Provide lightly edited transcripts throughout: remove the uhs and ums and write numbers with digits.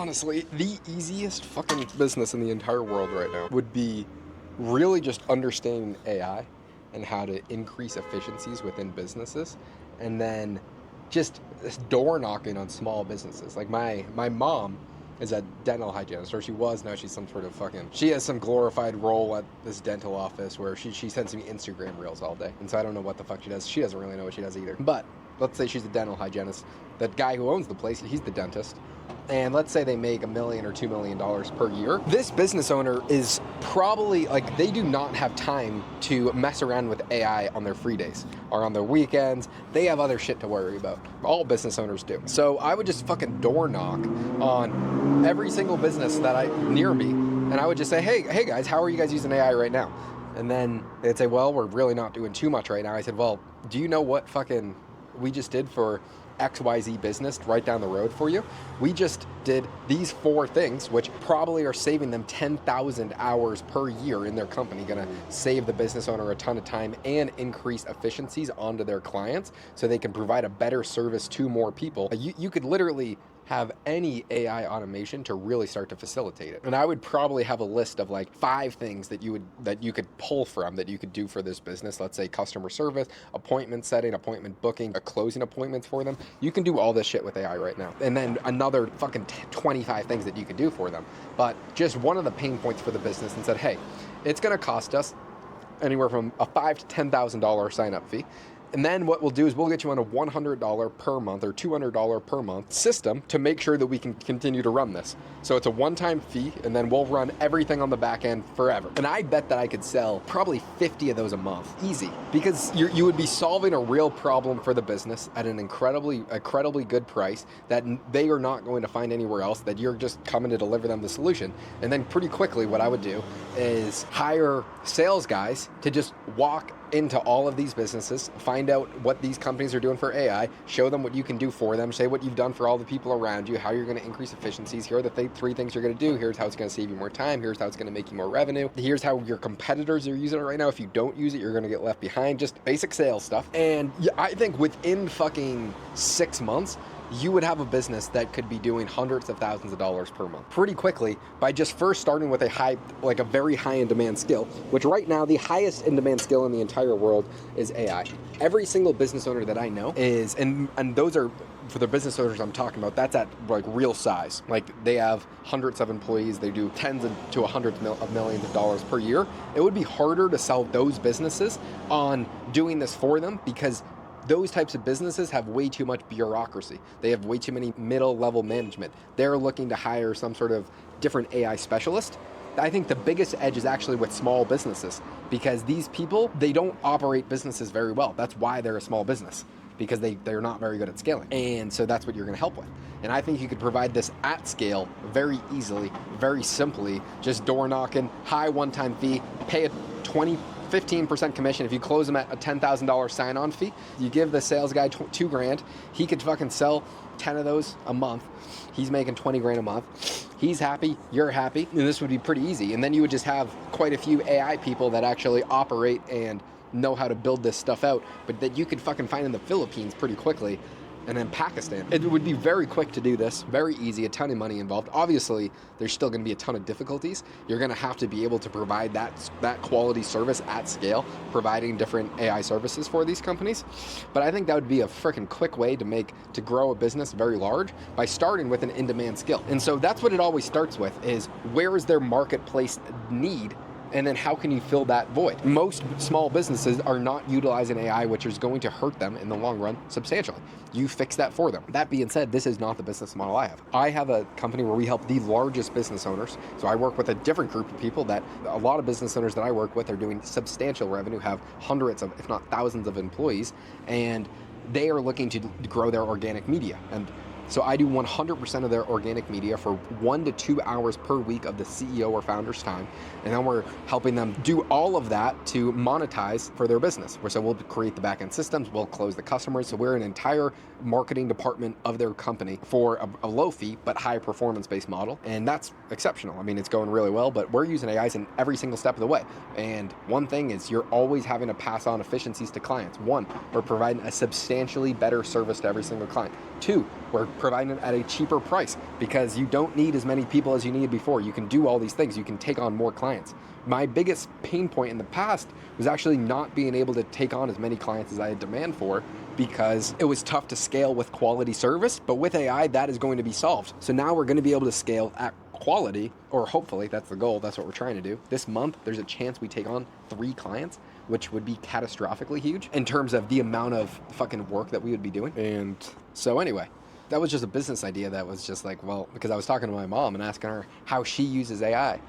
honestly, the easiest fucking business in the entire world right now would be really just understanding AI and how to increase efficiencies within businesses, and then just door knocking on small businesses. Like my mom is a dental hygienist, or she was. Now she's some sort of she has some glorified role at this dental office where she sends me Instagram reels all day, and so I don't know what the fuck she does. She doesn't really know what she does either. But let's say she's a dental hygienist. That guy who owns the place, he's the dentist. And let's say they make $1 million or $2 million per year. This business owner is probably like, they do not have time to mess around with AI on their free days or on their weekends. They have other shit to worry about. All business owners do. So I would just fucking door knock on every single business that near me, and I would just say, hey guys, how are you guys using AI right now? And then they'd say, well, we're really not doing too much right now. I said, well, do you know what fucking we just did for XYZ business right down the road for you? We just did these 4 things, which probably are saving them 10,000 hours per year in their company, gonna save the business owner a ton of time and increase efficiencies onto their clients so they can provide a better service to more people. You could literally have any AI automation to really start to facilitate it. And I would probably have a list of like 5 things that you could pull from, that you could do for this business. Let's say customer service, appointment setting, appointment booking, closing appointments for them. You can do all this shit with AI right now. And then another fucking 25 things that you could do for them. But just one of the pain points for the business, and said, hey, it's gonna cost us anywhere from a $5,000 to $10,000 sign up fee. And then what we'll do is we'll get you on a $100 per month or $200 per month system to make sure that we can continue to run this. So it's a one-time fee, and then we'll run everything on the back end forever. And I bet that I could sell probably 50 of those a month, easy, because you would be solving a real problem for the business at an incredibly good price that they are not going to find anywhere else, that you're just coming to deliver them the solution. And then pretty quickly what I would do is hire sales guys to just walk into all of these businesses, find out what these companies are doing for AI, show them what you can do for them, say what you've done for all the people around you, how you're going to increase efficiencies. Here are the 3 things you're going to do. Here's how it's going to save you more time. Here's how it's going to make you more revenue. Here's how your competitors are using it right now. If you don't use it, you're going to get left behind. Just basic sales stuff. And I think within fucking 6 months, you would have a business that could be doing hundreds of thousands of dollars per month pretty quickly by just first starting with a very high in demand skill, which right now the highest in demand skill in the entire world is AI. Every single business owner that I know is, and those are, for the business owners I'm talking about, that's at like real size. Like they have hundreds of employees, they do tens to hundreds of millions of dollars per year. It would be harder to sell those businesses on doing this for them, because those types of businesses have way too much bureaucracy. They have way too many middle-level management. They're looking to hire some sort of different AI specialist. I think the biggest edge is actually with small businesses, because these people, they don't operate businesses very well. That's why they're a small business, because they're not very good at scaling. And so that's what you're gonna help with. And I think you could provide this at scale very easily, very simply, just door knocking, high one-time fee, pay a 15% commission. If you close them at a $10,000 sign-on fee, you give the sales guy $2,000. He could fucking sell 10 of those a month. He's making 20 grand a month. He's happy, you're happy, and this would be pretty easy. And then you would just have quite a few AI people that actually operate and know how to build this stuff out, but that you could fucking find in the Philippines pretty quickly. And then Pakistan. It would be very quick to do this, very easy, a ton of money involved. Obviously, there's still gonna be a ton of difficulties. You're gonna have to be able to provide that quality service at scale, providing different AI services for these companies. But I think that would be a freaking quick way to grow a business very large by starting with an in-demand skill. And so that's what it always starts with, is where is their marketplace need? And then how can you fill that void? Most small businesses are not utilizing AI, which is going to hurt them in the long run substantially. You fix that for them. That being said, this is not the business model I have. I have a company where we help the largest business owners. So I work with a different group of people that a lot of business owners that I work with are doing substantial revenue, have hundreds of, if not thousands of employees, and they are looking to grow their organic media. And so I do 100% of their organic media for 1 to 2 hours per week of the CEO or founder's time. And then we're helping them do all of that to monetize for their business. So we'll create the back-end systems, we'll close the customers. So we're an entire marketing department of their company for a low fee, but high performance-based model. And that's exceptional. I mean, it's going really well, but we're using AIs in every single step of the way. And one thing is you're always having to pass on efficiencies to clients. 1, we're providing a substantially better service to every single client. 2, we're providing it at a cheaper price because you don't need as many people as you needed before. You can do all these things. You can take on more clients. My biggest pain point in the past was actually not being able to take on as many clients as I had demand for because it was tough to scale with quality service. But with AI, that is going to be solved. So now we're going to be able to scale at quality, or hopefully that's the goal. That's what we're trying to do. This month, there's a chance we take on 3 clients, which would be catastrophically huge in terms of the amount of fucking work that we would be doing. And so anyway, that was just a business idea that was just like, well, because I was talking to my mom and asking her how she uses AI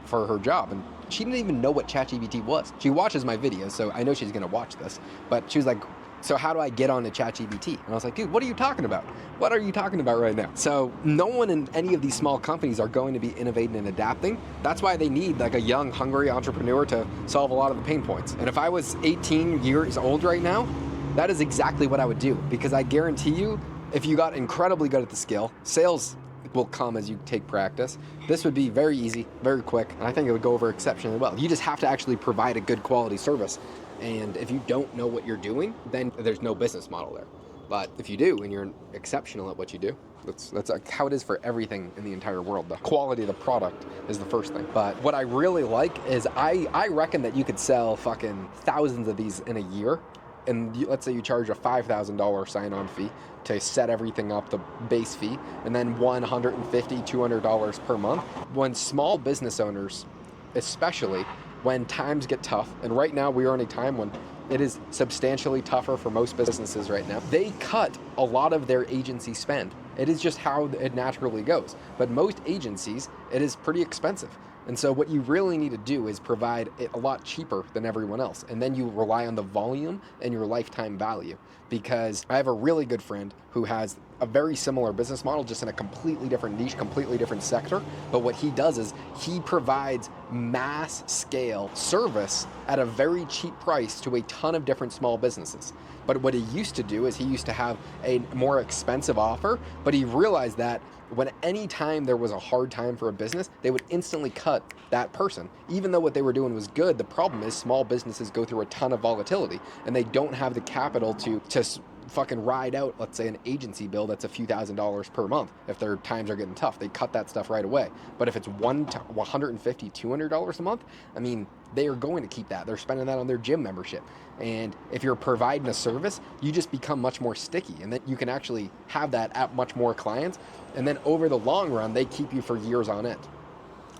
for her job, and she didn't even know what ChatGPT was. She watches my videos, so I know she's gonna watch this, but she was like, so how do I get onto ChatGPT? And I was like, dude, what are you talking about? What are you talking about right now? So no one in any of these small companies are going to be innovating and adapting. That's why they need like a young, hungry entrepreneur to solve a lot of the pain points. And if I was 18 years old right now, that is exactly what I would do, because I guarantee you, if you got incredibly good at the skill, sales will come as you take practice. This would be very easy, very quick, and I think it would go over exceptionally well. You just have to actually provide a good quality service. And if you don't know what you're doing, then there's no business model there. But if you do, and you're exceptional at what you do, that's how it is for everything in the entire world. The quality of the product is the first thing. But what I really like is I reckon that you could sell fucking thousands of these in a year. And let's say you charge a $5,000 sign-on fee to set everything up, the base fee, and then $150, $200 per month. When small business owners, especially when times get tough, and right now we are in a time when it is substantially tougher for most businesses right now, they cut a lot of their agency spend. It is just how it naturally goes. But most agencies, it is pretty expensive. And so what you really need to do is provide it a lot cheaper than everyone else. And then you rely on the volume and your lifetime value. Because I have a really good friend who has a very similar business model, just in a completely different niche, completely different sector. But what he does is he provides mass scale service at a very cheap price to a ton of different small businesses. But what he used to do is he used to have a more expensive offer, but he realized that when any time there was a hard time for a business, they would instantly cut that person. Even though what they were doing was good, the problem is small businesses go through a ton of volatility and they don't have the capital to fucking ride out, let's say, an agency bill that's a few $1,000s per month. If their times are getting tough, they cut that stuff right away. But if it's $150, $200 a month, I mean, they are going to keep that. They're spending that on their gym membership. And if you're providing a service, you just become much more sticky, and then you can actually have that at much more clients. And then over the long run, they keep you for years on end.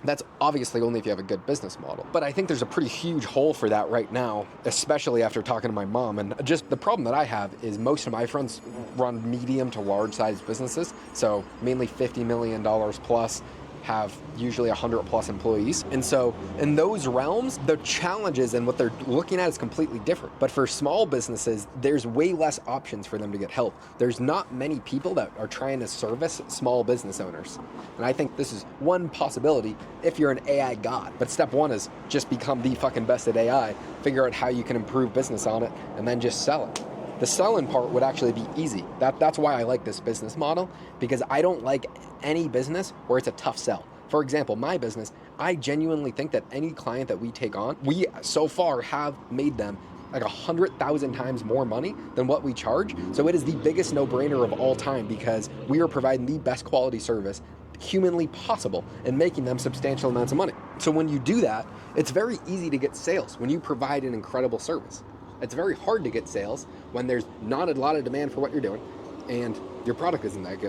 That's obviously only if you have a good business model. But I think there's a pretty huge hole for that right now, especially after talking to my mom. And just the problem that I have is most of my friends run medium to large size businesses. So mainly $50 million plus, have usually 100 plus employees. And so in those realms, the challenges and what they're looking at is completely different. But for small businesses, there's way less options for them to get help. There's not many people that are trying to service small business owners. And I think this is one possibility if you're an AI god. But step one is just become the fucking best at AI, figure out how you can improve business on it, and then just sell it. The selling part would actually be easy. That's why I like this business model, because I don't like any business where it's a tough sell. For example, my business, I genuinely think that any client that we take on, we so far have made them like 100,000 times more money than what we charge. So it is the biggest no-brainer of all time, because we are providing the best quality service humanly possible and making them substantial amounts of money. So when you do that, it's very easy to get sales when you provide an incredible service. It's very hard to get sales when there's not a lot of demand for what you're doing and your product isn't that good.